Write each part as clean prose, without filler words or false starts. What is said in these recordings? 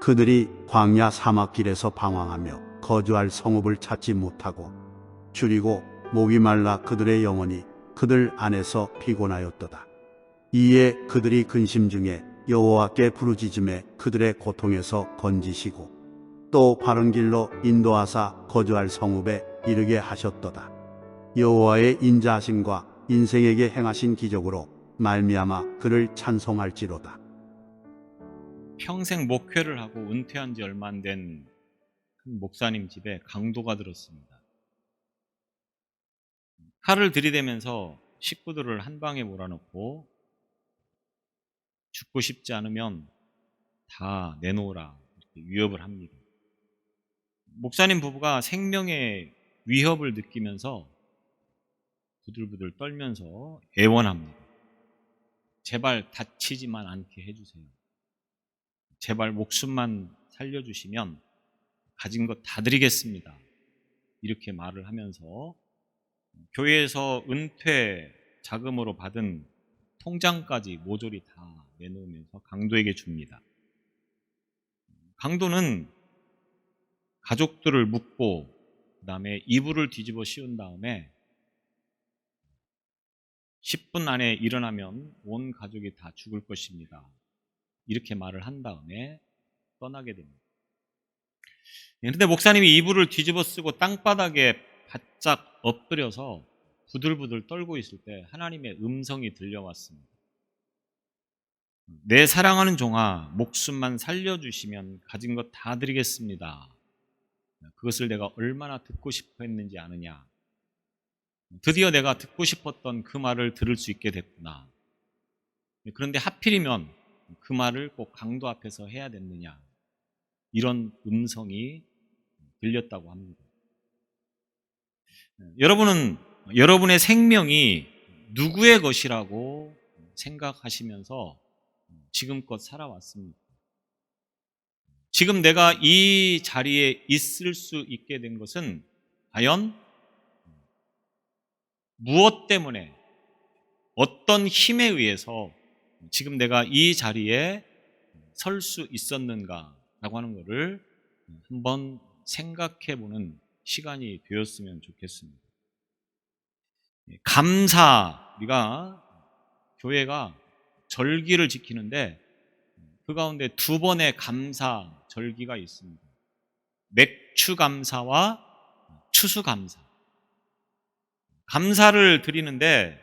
그들이 광야 사막길에서 방황하며 거주할 성읍을 찾지 못하고 줄이고 목이 말라 그들의 영혼이 그들 안에서 피곤하였도다. 이에 그들이 근심 중에 여호와께 부르짖음에 그들의 고통에서 건지시고 또 바른 길로 인도하사 거주할 성읍에 이르게 하셨도다. 여호와의 인자하심과 인생에게 행하신 기적으로 말미암아 그를 찬송할지로다. 평생 목회를 하고 은퇴한 지 얼마 안 된 큰 목사님 집에 강도가 들었습니다. 칼을 들이대면서 식구들을 한 방에 몰아넣고 죽고 싶지 않으면 다 내놓으라 이렇게 위협을 합니다. 목사님 부부가 생명의 위협을 느끼면서 부들부들 떨면서 애원합니다. 제발 다치지만 않게 해주세요. 제발 목숨만 살려주시면 가진 것 다 드리겠습니다. 이렇게 말을 하면서 교회에서 은퇴 자금으로 받은 통장까지 모조리 다 내놓으면서 강도에게 줍니다. 강도는 가족들을 묶고 그 다음에 이불을 뒤집어 씌운 다음에 10분 안에 일어나면 온 가족이 다 죽을 것입니다. 이렇게 말을 한 다음에 떠나게 됩니다. 그런데 목사님이 이불을 뒤집어 쓰고 땅바닥에 바짝 엎드려서 부들부들 떨고 있을 때 하나님의 음성이 들려왔습니다. 내 사랑하는 종아, 목숨만 살려주시면 가진 것 다 드리겠습니다. 그것을 내가 얼마나 듣고 싶어 했는지 아느냐. 드디어 내가 듣고 싶었던 그 말을 들을 수 있게 됐구나. 그런데 하필이면 그 말을 꼭 강도 앞에서 해야 됐느냐. 이런 음성이 들렸다고 합니다. 여러분은 여러분의 생명이 누구의 것이라고 생각하시면서 지금껏 살아왔습니까? 지금 내가 이 자리에 있을 수 있게 된 것은 과연 무엇 때문에, 어떤 힘에 의해서 지금 내가 이 자리에 설 수 있었는가라고 하는 것을 한번 생각해 보는 시간이 되었으면 좋겠습니다. 감사, 우리가 교회가 절기를 지키는데 그 가운데 두 번의 감사 절기가 있습니다. 맥추 감사와 추수 감사. 감사를 드리는데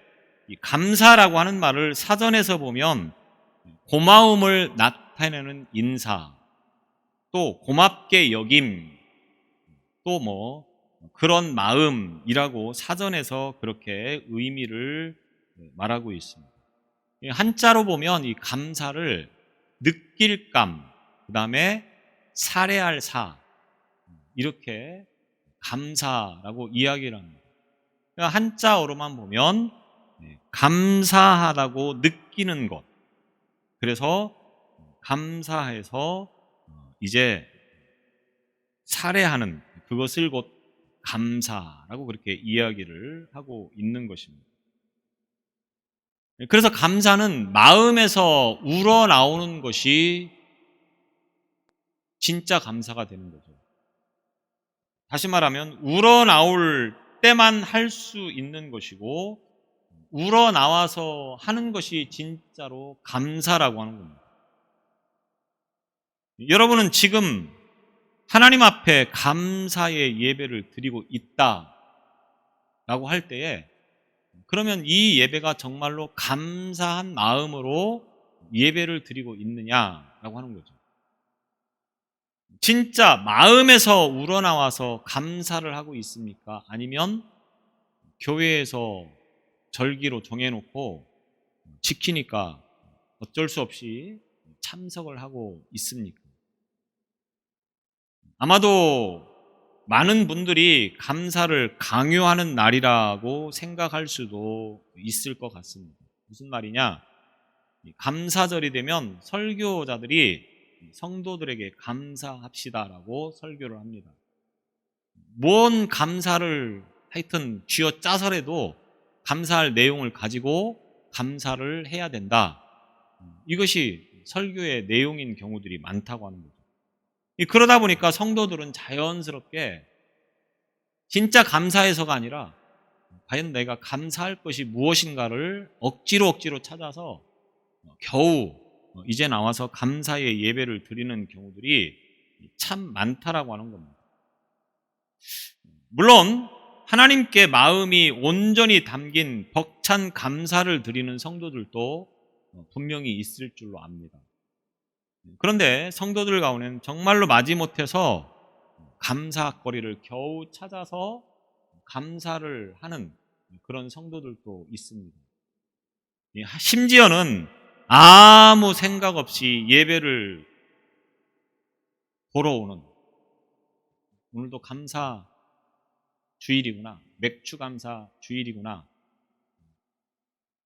이 감사라고 하는 말을 사전에서 보면 고마움을 나타내는 인사, 또 고맙게 여김, 또 뭐 그런 마음이라고 사전에서 그렇게 의미를 말하고 있습니다. 한자로 보면 이 감사를 느낄감, 그 다음에 살해할 사, 이렇게 감사라고 이야기를 합니다. 한자어로만 보면 감사하다고 느끼는 것. 그래서 감사해서 이제 살해하는 그것을 곧 감사라고 그렇게 이야기를 하고 있는 것입니다. 그래서 감사는 마음에서 우러나오는 것이 진짜 감사가 되는 거죠. 다시 말하면 우러나올 때만 할 수 있는 것이고 우러나와서 하는 것이 진짜로 감사라고 하는 겁니다. 여러분은 지금 하나님 앞에 감사의 예배를 드리고 있다라고 할 때에 그러면 이 예배가 정말로 감사한 마음으로 예배를 드리고 있느냐라고 하는 거죠. 진짜 마음에서 우러나와서 감사를 하고 있습니까? 아니면 교회에서 절기로 정해놓고 지키니까 어쩔 수 없이 참석을 하고 있습니까? 아마도 많은 분들이 감사를 강요하는 날이라고 생각할 수도 있을 것 같습니다. 무슨 말이냐? 감사절이 되면 설교자들이 성도들에게 감사합시다라고 설교를 합니다. 뭔 감사를 하여튼 쥐어짜서라도 감사할 내용을 가지고 감사를 해야 된다. 이것이 설교의 내용인 경우들이 많다고 하는 거죠. 그러다 보니까 성도들은 자연스럽게 진짜 감사해서가 아니라 과연 내가 감사할 것이 무엇인가를 억지로 찾아서 겨우 이제 나와서 감사의 예배를 드리는 경우들이 참 많다라고 하는 겁니다. 물론 하나님께 마음이 온전히 담긴 벅찬 감사를 드리는 성도들도 분명히 있을 줄로 압니다. 그런데 성도들 가운데는 정말로 마지못해서 감사거리를 겨우 찾아서 감사를 하는 그런 성도들도 있습니다. 심지어는 아무 생각 없이 예배를 보러 오는, 오늘도 감사 주일이구나, 맥주 감사 주일이구나,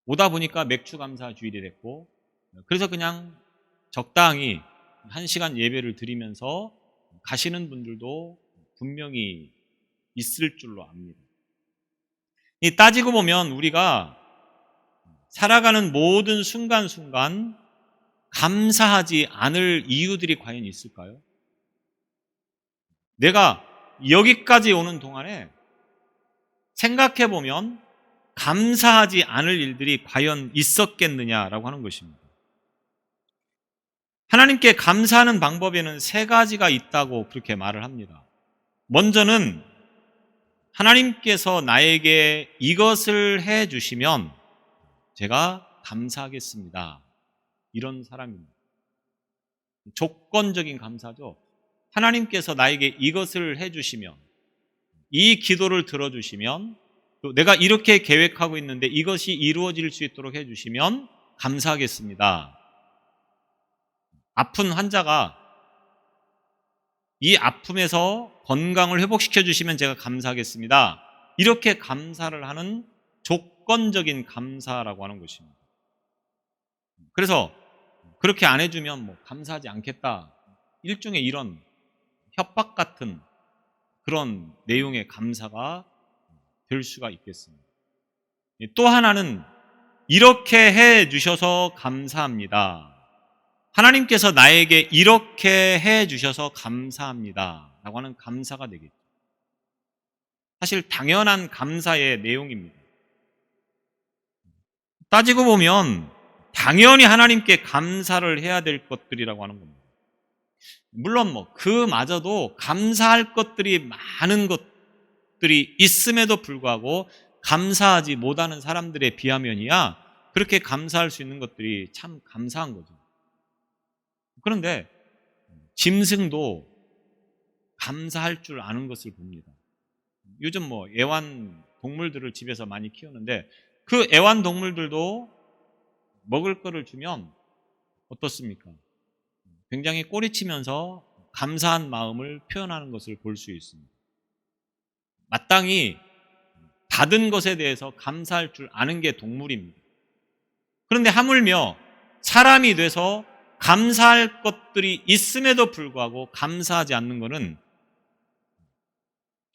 오다 보니까 맥주 감사 주일이 됐고, 그래서 그냥 적당히 1시간 예배를 드리면서 가시는 분들도 분명히 있을 줄로 압니다. 따지고 보면 우리가 살아가는 모든 순간순간 감사하지 않을 이유들이 과연 있을까요? 내가 여기까지 오는 동안에 생각해 보면 감사하지 않을 일들이 과연 있었겠느냐라고 하는 것입니다. 하나님께 감사하는 방법에는 3가지가 있다고 그렇게 말을 합니다. 먼저는 하나님께서 나에게 이것을 해 주시면 제가 감사하겠습니다. 이런 사람입니다. 조건적인 감사죠. 하나님께서 나에게 이것을 해 주시면, 이 기도를 들어주시면, 또 내가 이렇게 계획하고 있는데 이것이 이루어질 수 있도록 해 주시면 감사하겠습니다. 아픈 환자가 이 아픔에서 건강을 회복시켜 주시면 제가 감사하겠습니다. 이렇게 감사를 하는 조건적인 감사라고 하는 것입니다. 그래서 그렇게 안 해주면 감사하지 않겠다, 일종의 이런 협박 같은 그런 내용의 감사가 될 수가 있겠습니다. 또 하나는 이렇게 해 주셔서 감사합니다. 하나님께서 나에게 이렇게 해 주셔서 감사합니다 라고 하는 감사가 되겠죠. 사실 당연한 감사의 내용입니다. 따지고 보면 당연히 하나님께 감사를 해야 될 것들이라고 하는 겁니다. 물론 그마저도 감사할 것들이 많은 것들이 있음에도 불구하고 감사하지 못하는 사람들에 비하면이야 그렇게 감사할 수 있는 것들이 참 감사한 거죠. 그런데 짐승도 감사할 줄 아는 것을 봅니다. 요즘 애완 동물들을 집에서 많이 키우는데 그 애완 동물들도 먹을 거를 주면 어떻습니까? 굉장히 꼬리치면서 감사한 마음을 표현하는 것을 볼 수 있습니다. 마땅히 받은 것에 대해서 감사할 줄 아는 게 동물입니다. 그런데 하물며 사람이 돼서 감사할 것들이 있음에도 불구하고 감사하지 않는 것은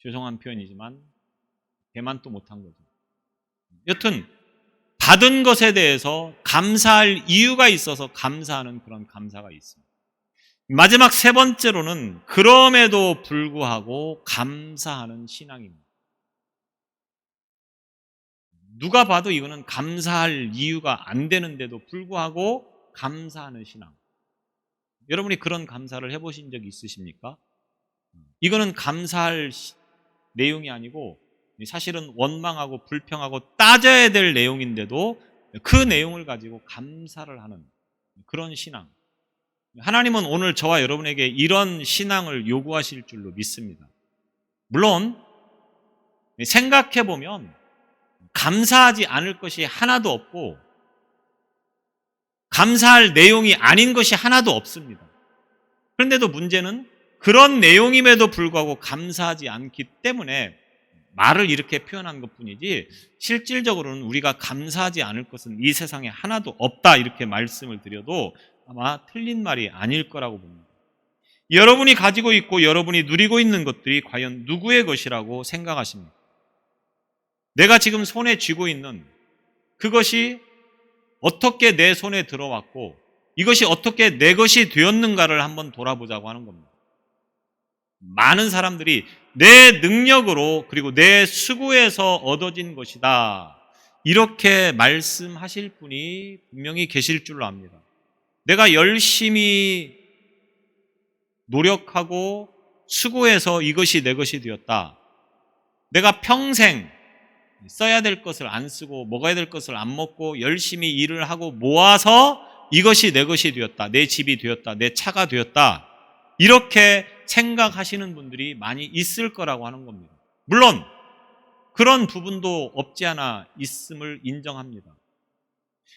죄송한 표현이지만 개만도 못한 거죠. 여튼 받은 것에 대해서 감사할 이유가 있어서 감사하는 그런 감사가 있습니다. 마지막 3번째로는 그럼에도 불구하고 감사하는 신앙입니다. 누가 봐도 이거는 감사할 이유가 안 되는데도 불구하고 감사하는 신앙. 여러분이 그런 감사를 해보신 적이 있으십니까? 이거는 감사할 내용이 아니고 사실은 원망하고 불평하고 따져야 될 내용인데도 그 내용을 가지고 감사를 하는 그런 신앙. 하나님은 오늘 저와 여러분에게 이런 신앙을 요구하실 줄로 믿습니다. 물론 생각해보면 감사하지 않을 것이 하나도 없고 감사할 내용이 아닌 것이 하나도 없습니다. 그런데도 문제는 그런 내용임에도 불구하고 감사하지 않기 때문에 말을 이렇게 표현한 것뿐이지 실질적으로는 우리가 감사하지 않을 것은 이 세상에 하나도 없다 이렇게 말씀을 드려도 아마 틀린 말이 아닐 거라고 봅니다. 여러분이 가지고 있고 여러분이 누리고 있는 것들이 과연 누구의 것이라고 생각하십니까? 내가 지금 손에 쥐고 있는 그것이 어떻게 내 손에 들어왔고 이것이 어떻게 내 것이 되었는가를 한번 돌아보자고 하는 겁니다. 많은 사람들이 내 능력으로 그리고 내 수고에서 얻어진 것이다. 이렇게 말씀하실 분이 분명히 계실 줄로 압니다. 내가 열심히 노력하고 수고해서 이것이 내 것이 되었다. 내가 평생 써야 될 것을 안 쓰고 먹어야 될 것을 안 먹고 열심히 일을 하고 모아서 이것이 내 것이 되었다. 내 집이 되었다. 내 차가 되었다. 이렇게 생각하시는 분들이 많이 있을 거라고 하는 겁니다. 물론 그런 부분도 없지 않아 있음을 인정합니다.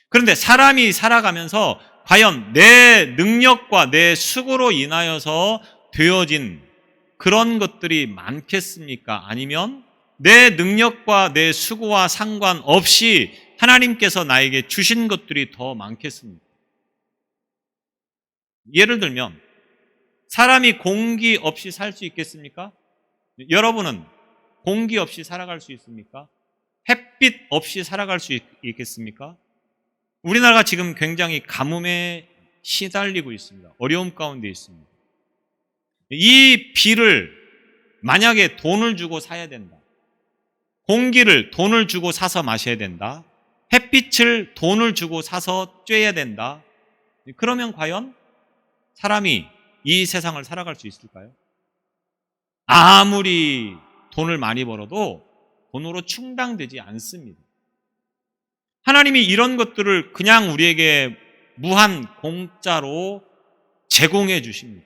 그런데 사람이 살아가면서 과연 내 능력과 내 수고로 인하여서 되어진 그런 것들이 많겠습니까? 아니면 내 능력과 내 수고와 상관없이 하나님께서 나에게 주신 것들이 더 많겠습니까? 예를 들면 사람이 공기 없이 살 수 있겠습니까? 여러분은 공기 없이 살아갈 수 있습니까? 햇빛 없이 살아갈 수 있겠습니까? 우리나라가 지금 굉장히 가뭄에 시달리고 있습니다. 어려움 가운데 있습니다. 이 비를 만약에 돈을 주고 사야 된다. 공기를 돈을 주고 사서 마셔야 된다. 햇빛을 돈을 주고 사서 쬐야 된다. 그러면 과연 사람이 이 세상을 살아갈 수 있을까요? 아무리 돈을 많이 벌어도 돈으로 충당되지 않습니다. 하나님이 이런 것들을 그냥 우리에게 무한 공짜로 제공해 주십니다.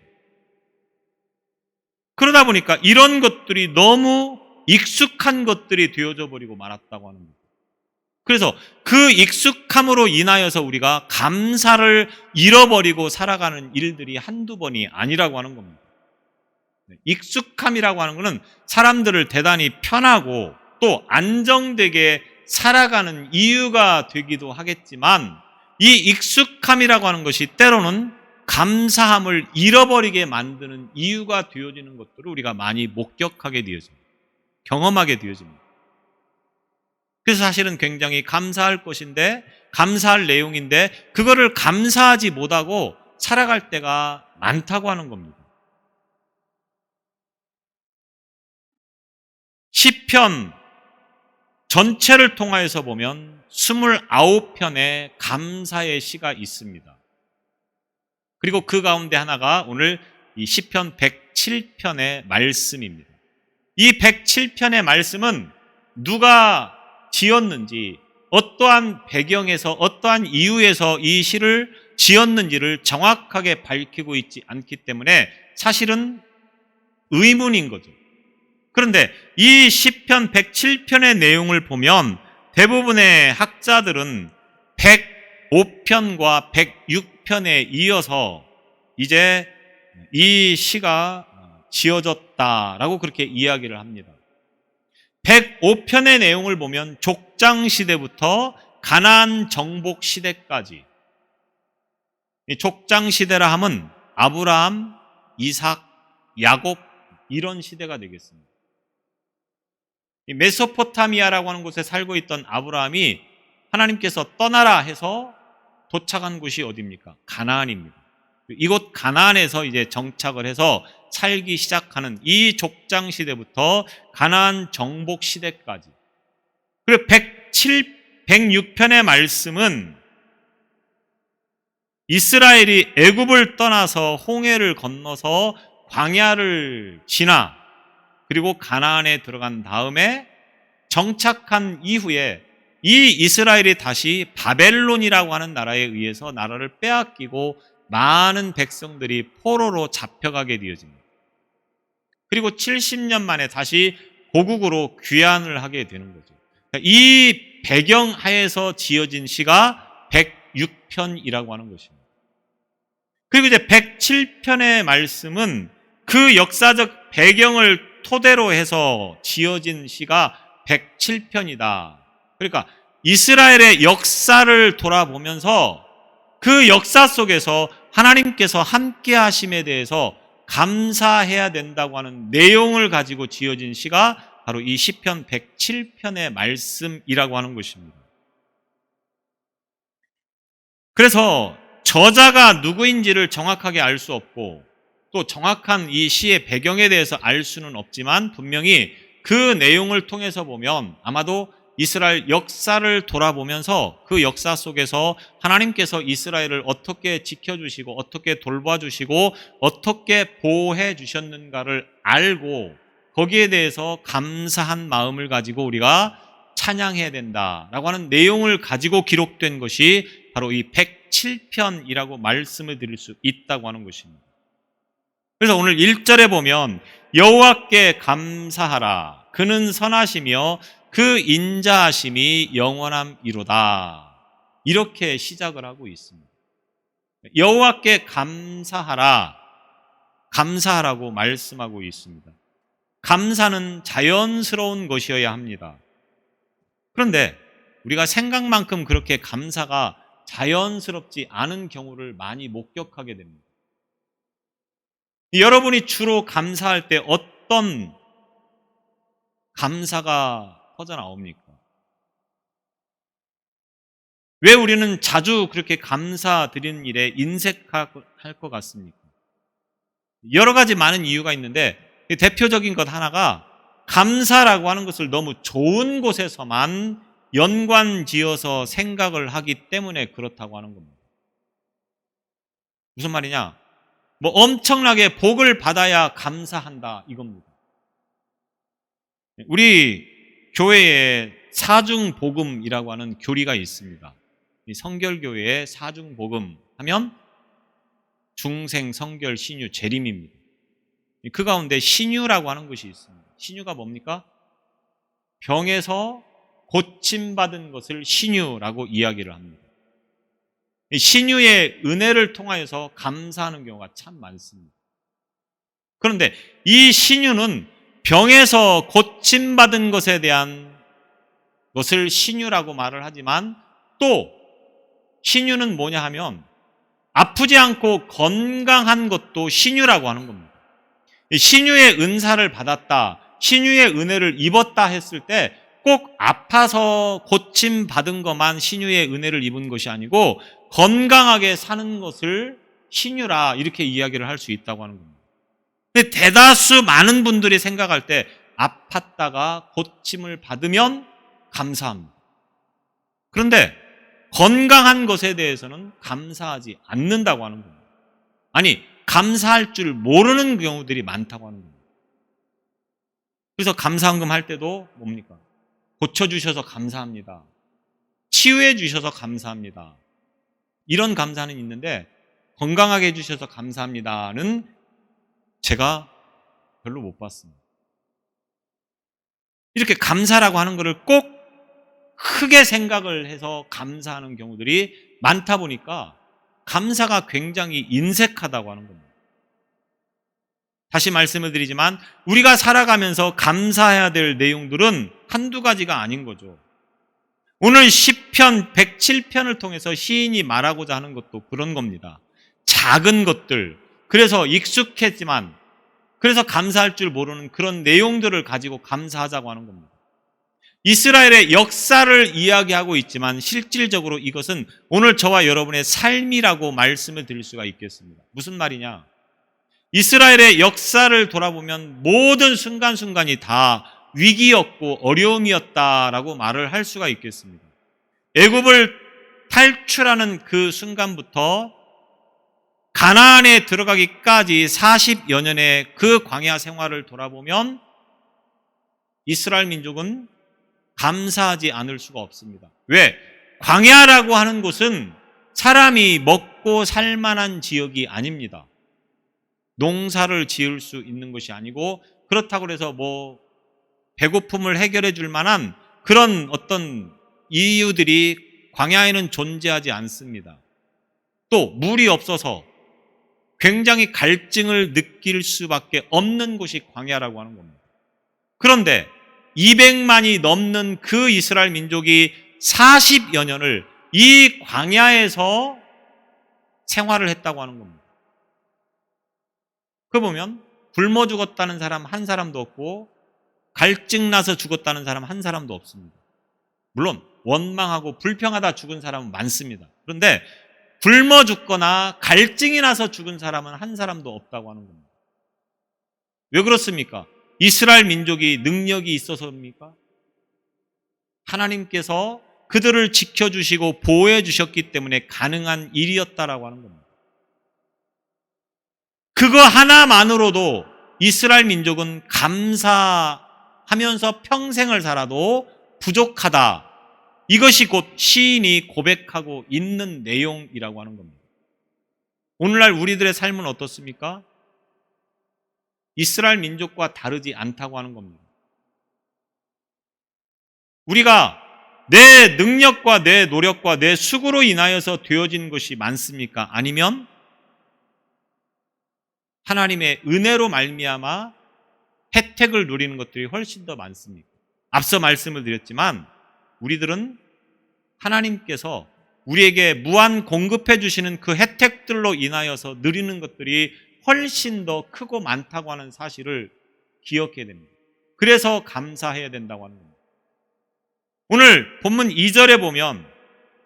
그러다 보니까 이런 것들이 너무 익숙한 것들이 되어져 버리고 말았다고 하는 겁니다. 그래서 그 익숙함으로 인하여서 우리가 감사를 잃어버리고 살아가는 일들이 한두 번이 아니라고 하는 겁니다. 익숙함이라고 하는 것은 사람들을 대단히 편하고 또 안정되게 살아가는 이유가 되기도 하겠지만 이 익숙함이라고 하는 것이 때로는 감사함을 잃어버리게 만드는 이유가 되어지는 것들을 우리가 많이 목격하게 되어집니다. 경험하게 되어집니다. 그래서 사실은 굉장히 감사할 것인데 감사할 내용인데 그거를 감사하지 못하고 살아갈 때가 많다고 하는 겁니다. 시편 전체를 통하여서 보면 29편의 감사의 시가 있습니다. 그리고 그 가운데 하나가 오늘 이 시편 107편의 말씀입니다. 이 107편의 말씀은 누가 지었는지 어떠한 배경에서 어떠한 이유에서 이 시를 지었는지를 정확하게 밝히고 있지 않기 때문에 사실은 의문인 거죠. 그런데 이 시편 107편의 내용을 보면 대부분의 학자들은 105편과 106편에 이어서 이제 이 시가 지어졌다라고 그렇게 이야기를 합니다. 105편의 내용을 보면 족장 시대부터 가나안 정복 시대까지, 이 족장 시대라 함은 아브라함, 이삭, 야곱 이런 시대가 되겠습니다. 이 메소포타미아라고 하는 곳에 살고 있던 아브라함이 하나님께서 떠나라 해서 도착한 곳이 어디입니까? 가나안입니다. 이곳 가나안에서 이제 정착을 해서 살기 시작하는 이 족장 시대부터 가나안 정복 시대까지. 그리고 106편의 말씀은 이스라엘이 애굽을 떠나서 홍해를 건너서 광야를 지나 그리고 가나안에 들어간 다음에 정착한 이후에 이 이스라엘이 다시 바벨론이라고 하는 나라에 의해서 나라를 빼앗기고 많은 백성들이 포로로 잡혀가게 되어집니다. 그리고 70년 만에 다시 고국으로 귀환을 하게 되는 거죠. 이 배경 하에서 지어진 시가 106편이라고 하는 것입니다. 그리고 이제 107편의 말씀은 그 역사적 배경을 토대로 해서 지어진 시가 107편이다. 그러니까 이스라엘의 역사를 돌아보면서 그 역사 속에서 하나님께서 함께 하심에 대해서 감사해야 된다고 하는 내용을 가지고 지어진 시가 바로 이 시편 107편의 말씀이라고 하는 것입니다. 그래서 저자가 누구인지를 정확하게 알 수 없고 또 정확한 이 시의 배경에 대해서 알 수는 없지만 분명히 그 내용을 통해서 보면 아마도 이스라엘 역사를 돌아보면서 그 역사 속에서 하나님께서 이스라엘을 어떻게 지켜주시고 어떻게 돌봐주시고 어떻게 보호해 주셨는가를 알고 거기에 대해서 감사한 마음을 가지고 우리가 찬양해야 된다라고 하는 내용을 가지고 기록된 것이 바로 이 107편이라고 말씀을 드릴 수 있다고 하는 것입니다. 그래서 오늘 1절에 보면 여호와께 감사하라. 그는 선하시며 그 인자하심이 영원함이로다. 이렇게 시작을 하고 있습니다. 여호와께 감사하라. 감사하라고 말씀하고 있습니다. 감사는 자연스러운 것이어야 합니다. 그런데 우리가 생각만큼 그렇게 감사가 자연스럽지 않은 경우를 많이 목격하게 됩니다. 여러분이 주로 감사할 때 어떤 감사가 터져나옵니까? 왜 우리는 자주 그렇게 감사드리는 일에 인색할 것 같습니까? 여러 가지 많은 이유가 있는데 대표적인 것 하나가 감사라고 하는 것을 너무 좋은 곳에서만 연관지어서 생각을 하기 때문에 그렇다고 하는 겁니다. 무슨 말이냐? 뭐 엄청나게 복을 받아야 감사한다 이겁니다. 우리 교회에 사중복음이라고 하는 교리가 있습니다. 이 성결교회의 사중복음 하면 중생, 성결, 신유, 재림입니다. 그 가운데 신유라고 하는 것이 있습니다. 신유가 뭡니까? 병에서 고침받은 것을 신유라고 이야기를 합니다. 신유의 은혜를 통하여서 감사하는 경우가 참 많습니다. 그런데 이 신유는 병에서 고침받은 것에 대한 것을 신유라고 말을 하지만 또 신유는 뭐냐 하면 아프지 않고 건강한 것도 신유라고 하는 겁니다. 신유의 은사를 받았다, 신유의 은혜를 입었다 했을 때 꼭 아파서 고침받은 것만 신유의 은혜를 입은 것이 아니고 건강하게 사는 것을 신유라 이렇게 이야기를 할 수 있다고 하는 겁니다. 근데 대다수 많은 분들이 생각할 때 아팠다가 고침을 받으면 감사합니다. 그런데 건강한 것에 대해서는 감사하지 않는다고 하는 겁니다. 아니, 감사할 줄 모르는 경우들이 많다고 하는 겁니다. 그래서 감사헌금 할 때도 뭡니까? 고쳐주셔서 감사합니다. 치유해 주셔서 감사합니다. 이런 감사는 있는데 건강하게 해주셔서 감사합니다는 제가 별로 못 봤습니다. 이렇게 감사라고 하는 것을 꼭 크게 생각을 해서 감사하는 경우들이 많다 보니까 감사가 굉장히 인색하다고 하는 겁니다. 다시 말씀을 드리지만 우리가 살아가면서 감사해야 될 내용들은 한두 가지가 아닌 거죠. 오늘 시편 107편을 통해서 시인이 말하고자 하는 것도 그런 겁니다. 작은 것들, 그래서 익숙했지만 그래서 감사할 줄 모르는 그런 내용들을 가지고 감사하자고 하는 겁니다. 이스라엘의 역사를 이야기하고 있지만 실질적으로 이것은 오늘 저와 여러분의 삶이라고 말씀을 드릴 수가 있겠습니다. 무슨 말이냐? 이스라엘의 역사를 돌아보면 모든 순간순간이 다 위기였고 어려움이었다라고 말을 할 수가 있겠습니다. 애굽을 탈출하는 그 순간부터 가나안에 들어가기까지 40여 년의 그 광야 생활을 돌아보면 이스라엘 민족은 감사하지 않을 수가 없습니다. 왜? 광야라고 하는 곳은 사람이 먹고 살 만한 지역이 아닙니다. 농사를 지을 수 있는 것이 아니고 그렇다고 해서 뭐 배고픔을 해결해 줄 만한 그런 어떤 이유들이 광야에는 존재하지 않습니다. 또 물이 없어서 굉장히 갈증을 느낄 수밖에 없는 곳이 광야라고 하는 겁니다. 그런데 200만이 넘는 그 이스라엘 민족이 40여 년을 이 광야에서 생활을 했다고 하는 겁니다. 그 보면 굶어 죽었다는 사람 한 사람도 없고 갈증 나서 죽었다는 사람 한 사람도 없습니다. 물론 원망하고 불평하다 죽은 사람은 많습니다. 그런데 굶어 죽거나 갈증이 나서 죽은 사람은 한 사람도 없다고 하는 겁니다. 왜 그렇습니까? 이스라엘 민족이 능력이 있어서입니까? 하나님께서 그들을 지켜주시고 보호해 주셨기 때문에 가능한 일이었다라고 하는 겁니다. 그거 하나만으로도 이스라엘 민족은 감사하면서 평생을 살아도 부족하다. 이것이 곧 시인이 고백하고 있는 내용이라고 하는 겁니다. 오늘날 우리들의 삶은 어떻습니까? 이스라엘 민족과 다르지 않다고 하는 겁니다. 우리가 내 능력과 내 노력과 내 수고로 인하여서 되어진 것이 많습니까? 아니면 하나님의 은혜로 말미암아 혜택을 누리는 것들이 훨씬 더 많습니까? 앞서 말씀을 드렸지만 우리들은 하나님께서 우리에게 무한 공급해 주시는 그 혜택들로 인하여서 누리는 것들이 훨씬 더 크고 많다고 하는 사실을 기억해야 됩니다. 그래서 감사해야 된다고 하는 겁니다. 오늘 본문 2절에 보면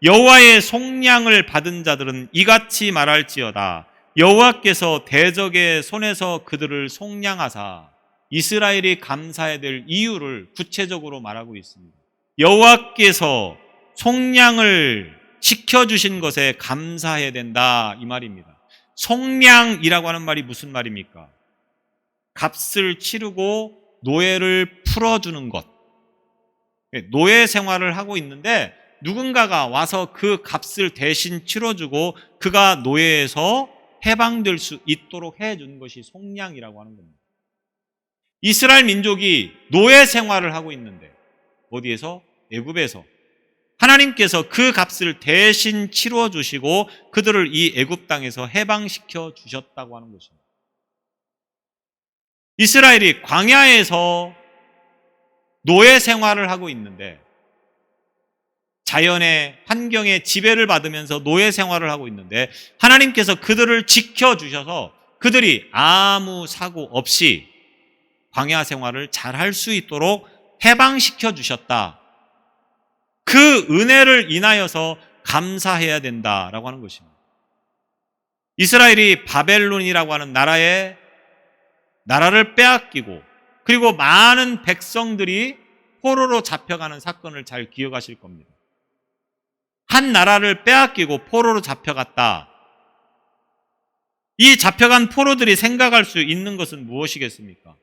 여호와의 속량을 받은 자들은 이같이 말할지어다. 여호와께서 대적의 손에서 그들을 속량하사 이스라엘이 감사해야 될 이유를 구체적으로 말하고 있습니다. 여호와께서 속량을 시켜주신 것에 감사해야 된다 이 말입니다. 속량이라고 하는 말이 무슨 말입니까? 값을 치르고 노예를 풀어주는 것. 노예 생활을 하고 있는데 누군가가 와서 그 값을 대신 치러주고 그가 노예에서 해방될 수 있도록 해준 것이 속량이라고 하는 겁니다. 이스라엘 민족이 노예 생활을 하고 있는데 어디에서? 애굽에서 하나님께서 그 값을 대신 치러 주시고 그들을 이 애굽 땅에서 해방시켜 주셨다고 하는 것입니다. 이스라엘이 광야에서 노예 생활을 하고 있는데 자연의 환경의 지배를 받으면서 노예 생활을 하고 있는데 하나님께서 그들을 지켜주셔서 그들이 아무 사고 없이 광야 생활을 잘 할 수 있도록 해방시켜 주셨다. 그 은혜를 인하여서 감사해야 된다라고 하는 것입니다. 이스라엘이 바벨론이라고 하는 나라를 빼앗기고 그리고 많은 백성들이 포로로 잡혀가는 사건을 잘 기억하실 겁니다. 한 나라를 빼앗기고 포로로 잡혀갔다. 이 잡혀간 포로들이 생각할 수 있는 것은 무엇이겠습니까?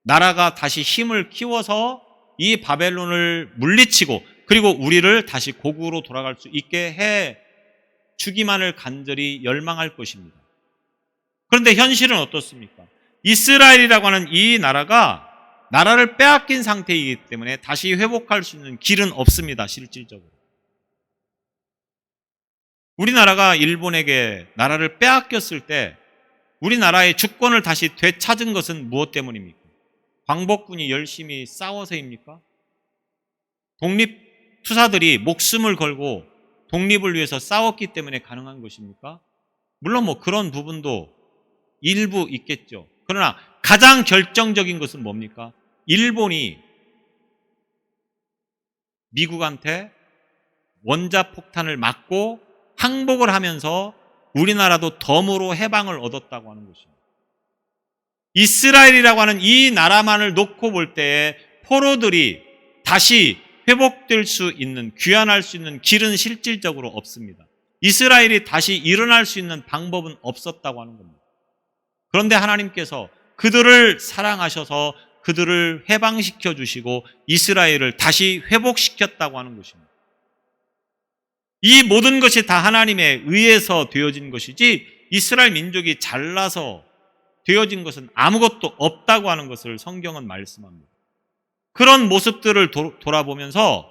나라가 다시 힘을 키워서 이 바벨론을 물리치고 그리고 우리를 다시 고국으로 돌아갈 수 있게 해 주기만을 간절히 열망할 것입니다. 그런데 현실은 어떻습니까? 이스라엘이라고 하는 이 나라를 빼앗긴 상태이기 때문에 다시 회복할 수 있는 길은 없습니다. 실질적으로. 우리나라가 일본에게 나라를 빼앗겼을 때 우리나라의 주권을 다시 되찾은 것은 무엇 때문입니까? 광복군이 열심히 싸워서입니까? 독립투사들이 목숨을 걸고 독립을 위해서 싸웠기 때문에 가능한 것입니까? 물론 그런 부분도 일부 있겠죠. 그러나 가장 결정적인 것은 뭡니까? 일본이 미국한테 원자폭탄을 맞고 항복을 하면서 우리나라도 덤으로 해방을 얻었다고 하는 것입니다. 이스라엘이라고 하는 이 나라만을 놓고 볼 때에 포로들이 다시 회복될 수 있는, 귀환할 수 있는 길은 실질적으로 없습니다. 이스라엘이 다시 일어날 수 있는 방법은 없었다고 하는 겁니다. 그런데 하나님께서 그들을 사랑하셔서 그들을 해방시켜 주시고 이스라엘을 다시 회복시켰다고 하는 것입니다. 이 모든 것이 다 하나님에 의해서 되어진 것이지 이스라엘 민족이 잘나서 되어진 것은 아무것도 없다고 하는 것을 성경은 말씀합니다. 그런 모습들을 돌아보면서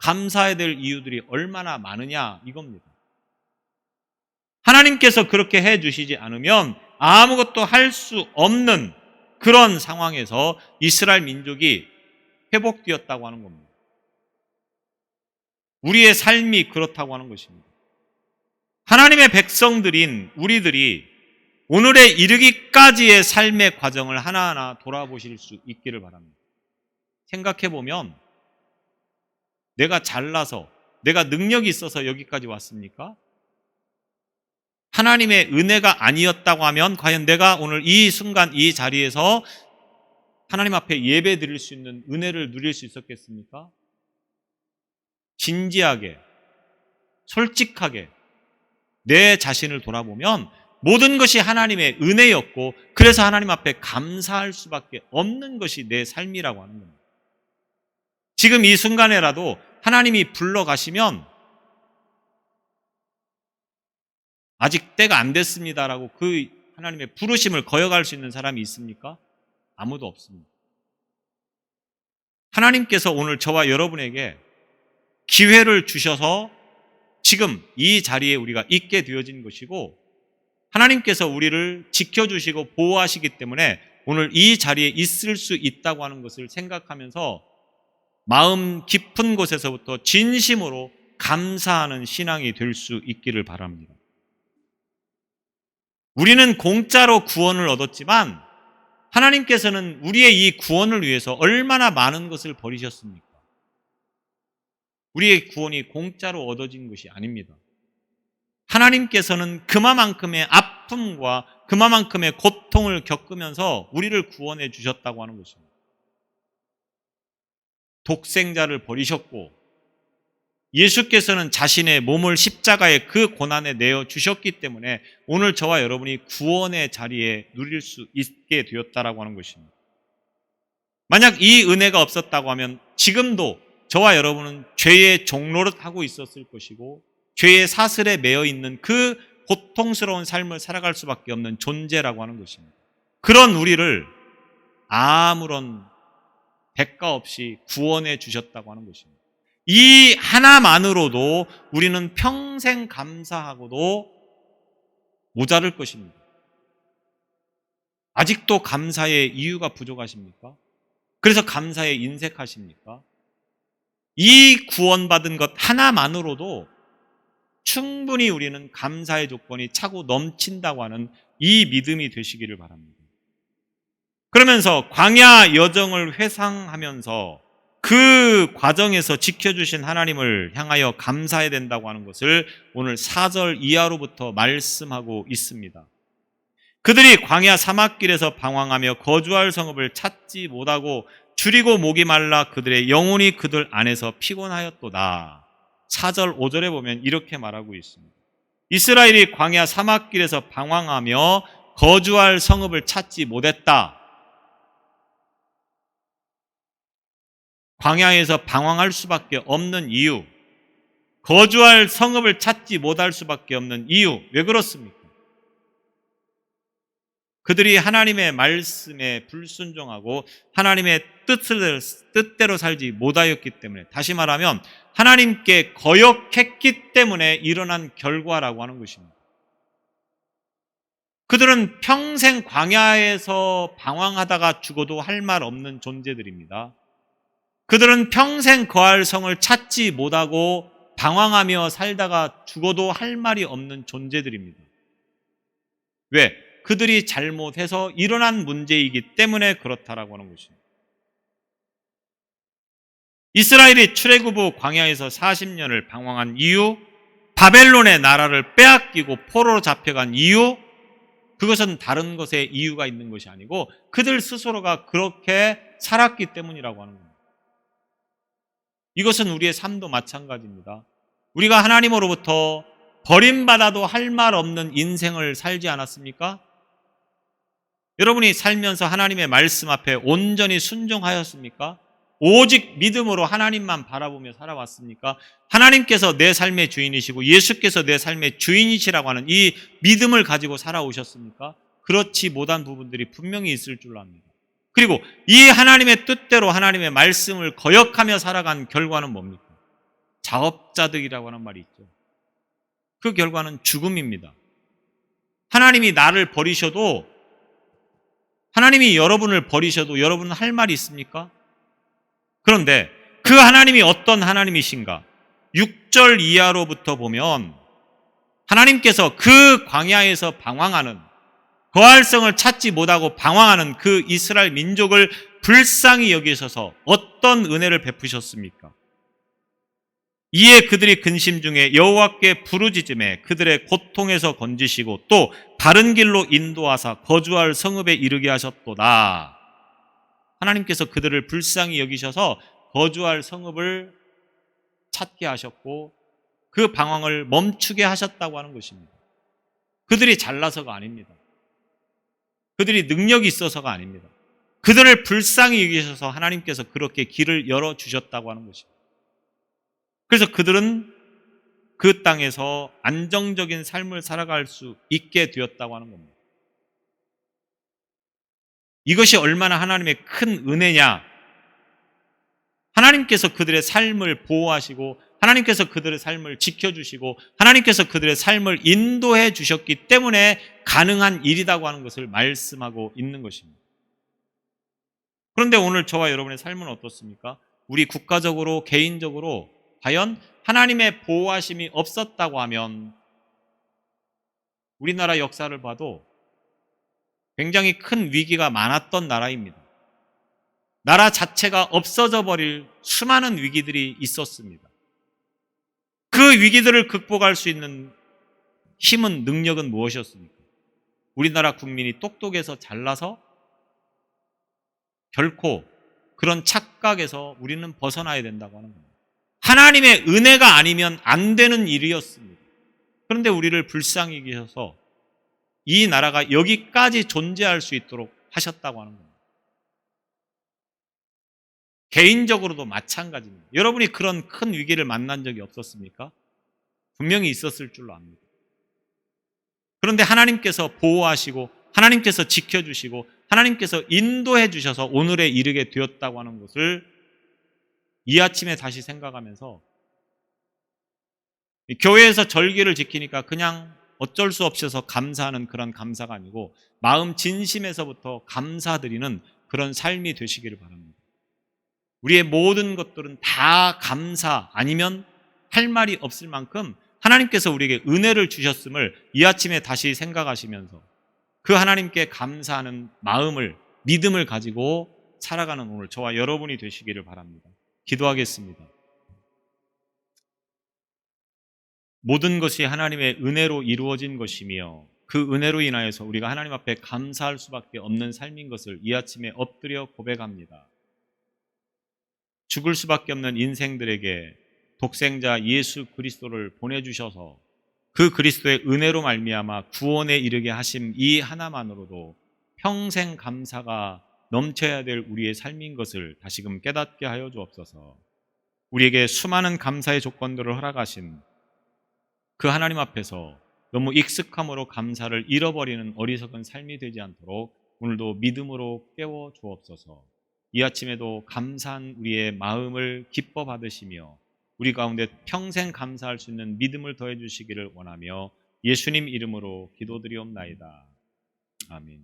감사해야 될 이유들이 얼마나 많으냐 이겁니다. 하나님께서 그렇게 해주시지 않으면 아무것도 할 수 없는 그런 상황에서 이스라엘 민족이 회복되었다고 하는 겁니다. 우리의 삶이 그렇다고 하는 것입니다. 하나님의 백성들인 우리들이 오늘에 이르기까지의 삶의 과정을 하나하나 돌아보실 수 있기를 바랍니다. 생각해보면 내가 잘나서 내가 능력이 있어서 여기까지 왔습니까? 하나님의 은혜가 아니었다고 하면 과연 내가 오늘 이 순간 이 자리에서 하나님 앞에 예배 드릴 수 있는 은혜를 누릴 수 있었겠습니까? 진지하게, 솔직하게 내 자신을 돌아보면 모든 것이 하나님의 은혜였고, 그래서 하나님 앞에 감사할 수밖에 없는 것이 내 삶이라고 하는 겁니다. 지금 이 순간에라도 하나님이 불러가시면 아직 때가 안 됐습니다라고 그 하나님의 부르심을 거역할 수 있는 사람이 있습니까? 아무도 없습니다. 하나님께서 오늘 저와 여러분에게 기회를 주셔서 지금 이 자리에 우리가 있게 되어진 것이고, 하나님께서 우리를 지켜주시고 보호하시기 때문에 오늘 이 자리에 있을 수 있다고 하는 것을 생각하면서 마음 깊은 곳에서부터 진심으로 감사하는 신앙이 될 수 있기를 바랍니다. 우리는 공짜로 구원을 얻었지만 하나님께서는 우리의 이 구원을 위해서 얼마나 많은 것을 버리셨습니까? 우리의 구원이 공짜로 얻어진 것이 아닙니다. 하나님께서는 그만큼의 아픔과 그만큼의 고통을 겪으면서 우리를 구원해 주셨다고 하는 것입니다. 독생자를 버리셨고, 예수께서는 자신의 몸을 십자가에 그 고난에 내어 주셨기 때문에 오늘 저와 여러분이 구원의 자리에 누릴 수 있게 되었다라고 하는 것입니다. 만약 이 은혜가 없었다고 하면 지금도 저와 여러분은 죄의 종노릇 하고 있었을 것이고, 죄의 사슬에 매여 있는 그 고통스러운 삶을 살아갈 수밖에 없는 존재라고 하는 것입니다. 그런 우리를 아무런 대가 없이 구원해 주셨다고 하는 것입니다. 이 하나만으로도 우리는 평생 감사하고도 모자랄 것입니다. 아직도 감사의 이유가 부족하십니까? 그래서 감사에 인색하십니까? 이 구원받은 것 하나만으로도 충분히 우리는 감사의 조건이 차고 넘친다고 하는 이 믿음이 되시기를 바랍니다. 그러면서 광야 여정을 회상하면서 그 과정에서 지켜주신 하나님을 향하여 감사해야 된다고 하는 것을 오늘 4절 이하로부터 말씀하고 있습니다. 그들이 광야 사막길에서 방황하며 거주할 성읍을 찾지 못하고 줄이고 목이 말라 그들의 영혼이 그들 안에서 피곤하였도다. 4절 5절에 보면 이렇게 말하고 있습니다. 이스라엘이 광야 사막길에서 방황하며 거주할 성읍을 찾지 못했다. 광야에서 방황할 수밖에 없는 이유, 거주할 성읍을 찾지 못할 수밖에 없는 이유, 왜 그렇습니까? 그들이 하나님의 말씀에 불순종하고 하나님의 뜻대로 살지 못하였기 때문에, 다시 말하면 하나님께 거역했기 때문에 일어난 결과라고 하는 것입니다. 그들은 평생 광야에서 방황하다가 죽어도 할 말 없는 존재들입니다. 그들은 평생 거할 성을 찾지 못하고 방황하며 살다가 죽어도 할 말이 없는 존재들입니다. 왜? 그들이 잘못해서 일어난 문제이기 때문에 그렇다라고 하는 것입니다. 이스라엘이 출애굽 후 광야에서 40년을 방황한 이유, 바벨론의 나라를 빼앗기고 포로로 잡혀간 이유, 그것은 다른 것에 이유가 있는 것이 아니고 그들 스스로가 그렇게 살았기 때문이라고 하는 겁니다. 이것은 우리의 삶도 마찬가지입니다. 우리가 하나님으로부터 버림받아도 할 말 없는 인생을 살지 않았습니까? 여러분이 살면서 하나님의 말씀 앞에 온전히 순종하였습니까? 오직 믿음으로 하나님만 바라보며 살아왔습니까? 하나님께서 내 삶의 주인이시고 예수께서 내 삶의 주인이시라고 하는 이 믿음을 가지고 살아오셨습니까? 그렇지 못한 부분들이 분명히 있을 줄 압니다. 그리고 이 하나님의 뜻대로 하나님의 말씀을 거역하며 살아간 결과는 뭡니까? 자업자득이라고 하는 말이 있죠. 그 결과는 죽음입니다. 하나님이 나를 버리셔도, 하나님이 여러분을 버리셔도 여러분은 할 말이 있습니까? 그런데 그 하나님이 어떤 하나님이신가? 6절 이하로부터 보면 하나님께서 그 광야에서 방황하는, 거할성을 찾지 못하고 방황하는 그 이스라엘 민족을 불쌍히 여기셔서 어떤 은혜를 베푸셨습니까? 이에 그들이 근심 중에 여호와께 부르짖음에 그들의 고통에서 건지시고 또 바른 길로 인도하사 거주할 성읍에 이르게 하셨도다. 하나님께서 그들을 불쌍히 여기셔서 거주할 성읍을 찾게 하셨고 그 방황을 멈추게 하셨다고 하는 것입니다. 그들이 잘나서가 아닙니다. 그들이 능력이 있어서가 아닙니다. 그들을 불쌍히 여기셔서 하나님께서 그렇게 길을 열어주셨다고 하는 것입니다. 그래서 그들은 그 땅에서 안정적인 삶을 살아갈 수 있게 되었다고 하는 겁니다. 이것이 얼마나 하나님의 큰 은혜냐. 하나님께서 그들의 삶을 보호하시고 하나님께서 그들의 삶을 지켜주시고 하나님께서 그들의 삶을 인도해 주셨기 때문에 가능한 일이라고 하는 것을 말씀하고 있는 것입니다. 그런데 오늘 저와 여러분의 삶은 어떻습니까? 우리 국가적으로 개인적으로 과연 하나님의 보호하심이 없었다고 하면 우리나라 역사를 봐도 굉장히 큰 위기가 많았던 나라입니다. 나라 자체가 없어져 버릴 수많은 위기들이 있었습니다. 그 위기들을 극복할 수 있는 힘은, 능력은 무엇이었습니까? 우리나라 국민이 똑똑해서 잘나서 결코 그런 착각에서 우리는 벗어나야 된다고 하는 겁니다. 하나님의 은혜가 아니면 안 되는 일이었습니다. 그런데 우리를 불쌍히 여기셔서 이 나라가 여기까지 존재할 수 있도록 하셨다고 하는 겁니다. 개인적으로도 마찬가지입니다. 여러분이 그런 큰 위기를 만난 적이 없었습니까? 분명히 있었을 줄로 압니다. 그런데 하나님께서 보호하시고 하나님께서 지켜주시고 하나님께서 인도해 주셔서 오늘에 이르게 되었다고 하는 것을 이 아침에 다시 생각하면서 교회에서 절기를 지키니까 그냥 어쩔 수 없어서 감사하는 그런 감사가 아니고 마음 진심에서부터 감사드리는 그런 삶이 되시기를 바랍니다. 우리의 모든 것들은 다 감사 아니면 할 말이 없을 만큼 하나님께서 우리에게 은혜를 주셨음을 이 아침에 다시 생각하시면서 그 하나님께 감사하는 마음을, 믿음을 가지고 살아가는 오늘 저와 여러분이 되시기를 바랍니다. 기도하겠습니다. 모든 것이 하나님의 은혜로 이루어진 것이며 그 은혜로 인하여서 우리가 하나님 앞에 감사할 수밖에 없는 삶인 것을 이 아침에 엎드려 고백합니다. 죽을 수밖에 없는 인생들에게 독생자 예수 그리스도를 보내주셔서 그 그리스도의 은혜로 말미암아 구원에 이르게 하심 이 하나만으로도 평생 감사가 넘쳐야 될 우리의 삶인 것을 다시금 깨닫게 하여 주옵소서. 우리에게 수많은 감사의 조건들을 허락하신 그 하나님 앞에서 너무 익숙함으로 감사를 잃어버리는 어리석은 삶이 되지 않도록 오늘도 믿음으로 깨워 주옵소서. 이 아침에도 감사한 우리의 마음을 기뻐 받으시며 우리 가운데 평생 감사할 수 있는 믿음을 더해 주시기를 원하며 예수님 이름으로 기도드리옵나이다. 아멘.